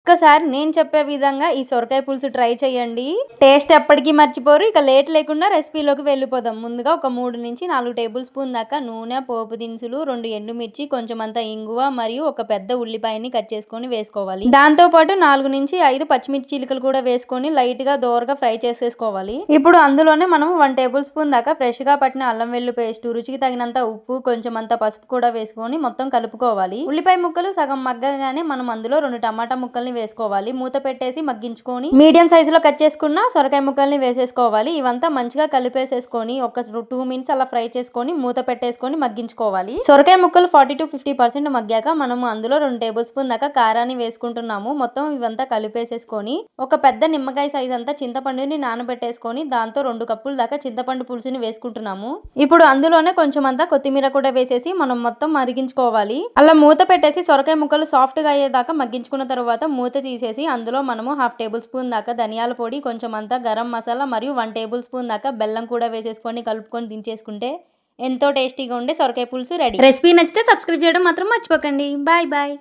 ఒక్కసారి నేను చెప్పే విధంగా ఈ సొరకాయ పులుసు ట్రై చేయండి. టేస్ట్ ఎప్పటికీ మర్చిపోరు. ఇక లేట్ లేకుండా రెసిపీలోకి వెళ్ళిపోదాం. ముందుగా ఒక 3 నుంచి 4 టేబుల్ స్పూన్ దాకా నూనె, పోపు దినుసులు, 2 ఎండుమిర్చి, కొంచెం అంత ఇంగువ మరియు ఒక పెద్ద ఉల్లిపాయని కట్ చేసుకొని వేసుకోవాలి. దాంతో పాటు 4 నుంచి 5 పచ్చిమిర్చి చీలికలు కూడా వేసుకొని లైట్ గా దోరగా ఫ్రై చేసేసుకోవాలి. ఇప్పుడు అందులోనే మనం 1 టేబుల్ స్పూన్ దాకా ఫ్రెష్ గా పట్టిన అల్లం వెల్లుల్లి పేస్ట్, రుచికి తగినంత ఉప్పు, కొంచెం అంత పసుపు కూడా వేసుకొని మొత్తం కలుపుకోవాలి. ఉల్లిపాయ ముక్కలు సగం మగ్గగానే మనం అందులో 2 టమాటా ముక్కల్ని వేసుకోవాలి. మూత పెట్టేసి మగ్గించుకొని మీడియం సైజులో కట్ చేసుకున్న సొరకాయ ముక్కల్ని వేసేసుకోవాలి. ఇవంతా మంచిగా కలిపేసేసుకొని ఒక 2 మినిట్స్ అలా ఫ్రై చేసుకొని మూత పెట్టేసుకొని మగ్గించుకోవాలి. సొరకాయ ముక్కలు 40-50% మగ్గాక మనం అందులో 2 టేబుల్ స్పూన్ దాకా కారాన్ని వేసుకుంటున్నాము. మొత్తం ఇవంతా కలిపేసేసుకొని ఒక పెద్ద నిమ్మకాయ సైజ్ అంతా చింతపండుని నానబెట్టేసుకొని దాంతో 2 కప్పుల దాకా చింతపండు పులుసుని వేసుకుంటున్నాము. ఇప్పుడు అందులోనే కొంచెం అంతా కొత్తిమీర కూడా వేసేసి మనం మొత్తం మరిగించుకోవాలి. అలా మూత పెట్టేసి సొరకాయ ముక్కలు సాఫ్ట్ గా అయ్యేదాకా మగ్గించుకున్న తర్వాత మూత తీసేసి అందులో మనము 1/2 టేబుల్ స్పూన్ దాకా ధనియాల పొడి, కొంచెం అంతా గరం మసాలా మరియు 1 టేబుల్ స్పూన్ దాకా బెల్లం కూడా వేసేసుకొని కలుపుకొని దించేసుకుంటే ఎంతో టేస్టీగా ఉండే సొరకాయ పులుసు రెడీ. రెసిపీ నచ్చితే సబ్స్క్రైబ్ చేయడం మాత్రం మర్చిపోకండి. Bye bye.